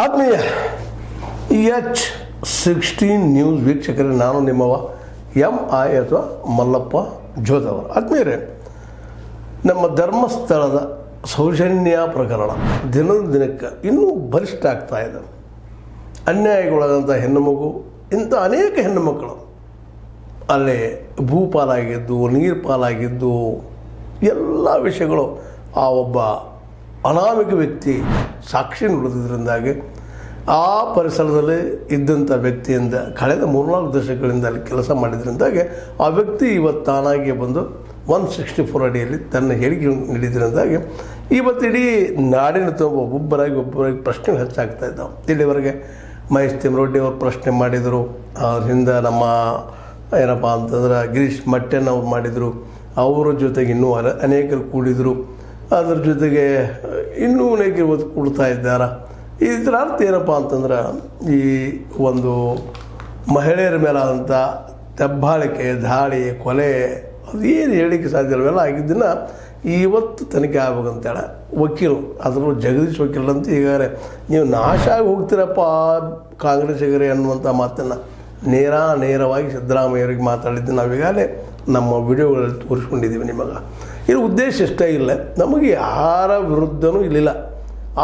ಆತ್ಮೀಯ H16 news ವೀಕ್ಷಕರೇ, ನಾನು ನಿಮ್ಮವ MI ಅಥವಾ ಮಲ್ಲಪ್ಪ ಜೋದವರು. ಆತ್ಮೀಯರೇ, ನಮ್ಮ ಧರ್ಮಸ್ಥಳದ ಸೌಜನ್ಯ ಪ್ರಕರಣ ದಿನದ ದಿನಕ್ಕೆ ಇನ್ನೂ ಬಲಿಷ್ಠ ಆಗ್ತಾ ಇದೆ. ಅನ್ಯಾಯಗೊಳಗಂಥ ಹೆಣ್ಣುಮಗು, ಇಂಥ ಅನೇಕ ಹೆಣ್ಣುಮಕ್ಕಳು ಅಲ್ಲೇ ಭೂಪಾಲಾಗಿದ್ದು, ನೀರು ಪಾಲಾಗಿದ್ದು, ಎಲ್ಲ ವಿಷಯಗಳು ಆ ಒಬ್ಬ ಅನಾಮಿಕ ವ್ಯಕ್ತಿ ಸಾಕ್ಷಿ ನುಡಿದ್ರಿಂದಾಗಿ ಆ ಪರಿಸರದಲ್ಲಿ ಇದ್ದಂಥ ವ್ಯಕ್ತಿಯಿಂದ ಕಳೆದ 3-4 ದಶಕಗಳಿಂದ ಅಲ್ಲಿ ಕೆಲಸ ಮಾಡಿದ್ರಿಂದಾಗಿ ಆ ವ್ಯಕ್ತಿ ಇವತ್ತು ತಾನಾಗಿ ಬಂದು 164 ಅಡಿಯಲ್ಲಿ ತನ್ನ ಹೇಳಿಕೆ ನೀಡಿದ್ರಿಂದಾಗಿ ಇವತ್ತು ಇಡೀ ನಾಡಿನ ತುಂಬ ಒಬ್ಬೊಬ್ಬರಾಗಿ ಪ್ರಶ್ನೆಗಳು ಹೆಚ್ಚಾಗ್ತಾ ಇದ್ದಾವೆ. ಇಲ್ಲಿವರೆಗೆ ಮಹೇಶ್ ತಿಮ್ಮರೊಡ್ಡಿ ಅವರು ಪ್ರಶ್ನೆ ಮಾಡಿದರು, ಅವರಿಂದ ನಮ್ಮ ಏನಪ್ಪ ಅಂತಂದ್ರೆ ಗಿರೀಶ್ ಮಟ್ಟೆನ್ ಅವ್ರು ಮಾಡಿದರು, ಅವರ ಜೊತೆಗೆ ಇನ್ನೂ ಅನೇಕರು ಕೂಡಿದರು, ಅದ್ರ ಜೊತೆಗೆ ಇನ್ನೂ ಅನೇಕರು ಇವತ್ತು ಕೂಡ್ತಾ ಇದ್ದಾರೆ. ಇದರ ಅರ್ಥ ಏನಪ್ಪ ಅಂತಂದ್ರೆ ಈ ಒಂದು ಮಹಿಳೆಯರ ಮೇಲಾದಂಥ ದಬ್ಬಾಳಿಕೆ, ದಾಳಿ, ಕೊಲೆ ಅದೇನು ಹೇಳಲಿಕ್ಕೆ ಸಾಧ್ಯ ಇಲ್ಲವೆಲ್ಲ ಆಗಿದ್ದನ್ನು ಇವತ್ತು ತನಿಖೆ ಆಗ್ಬೇಕಂತೇಳಿ ವಕೀಲರು, ಅದರಲ್ಲೂ ಜಗದೀಶ್ ವಕೀಲರಂತ ಈಗಾಗಲೇ ನೀವು ನಾಶ ಆಗಿ ಹೋಗ್ತೀರಪ್ಪ ಕಾಂಗ್ರೆಸ್ಸಿಗರೇ ಅನ್ನುವಂಥ ಮಾತನ್ನು ನೇರವಾಗಿ ಸಿದ್ದರಾಮಯ್ಯವರಿಗೆ ಮಾತಾಡಿದ್ದು ನಾವೀಗಾಗಲೇ ನಮ್ಮ ವಿಡಿಯೋಗಳಲ್ಲಿ ತೋರಿಸ್ಕೊಂಡಿದ್ದೀವಿ ನಿಮಗೆ. ಇದು ಉದ್ದೇಶ ಇಷ್ಟೇ ಇಲ್ಲ, ನಮಗೆ ಯಾರ ವಿರುದ್ಧನೂ ಇಲ್ಲಿಲ್ಲ.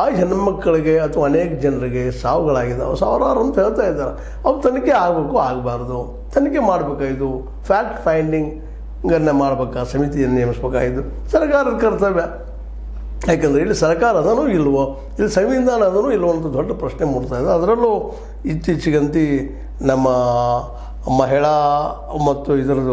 ಆ ಹೆಣ್ಮಕ್ಕಳಿಗೆ ಅಥವಾ ಅನೇಕ ಜನರಿಗೆ ಸಾವುಗಳಾಗಿದ್ದಾವೆ, ಸಾವಿರಾರು ಅಂತ ಹೇಳ್ತಾ ಇದ್ದಾರೆ. ಅವು ತನಿಖೆ ಆಗಬೇಕು, ಆಗಬಾರ್ದು, ತನಿಖೆ ಮಾಡಬೇಕಾಗಿದ್ದು, ಫ್ಯಾಕ್ಟ್ ಫೈಂಡಿಂಗನ್ನು ಮಾಡಬೇಕಾ, ಸಮಿತಿಯನ್ನು ನೇಮಿಸ್ಬೇಕಾಗಿದ್ದು ಸರ್ಕಾರದ ಕರ್ತವ್ಯ. ಯಾಕೆಂದರೆ ಇಲ್ಲಿ ಸರ್ಕಾರ ಅದನೂ ಇಲ್ವೋ, ಇಲ್ಲಿ ಸಂವಿಧಾನ ಅದನೂ ಇಲ್ವೋ ಅಂತ ದೊಡ್ಡ ಪ್ರಶ್ನೆ ಮೂಡ್ತಾಯಿದೆ. ಅದರಲ್ಲೂ ಇತ್ತೀಚೆಗಂತೂ ನಮ್ಮ ಮಹಿಳಾ ಮತ್ತು ಇದರದ್ದು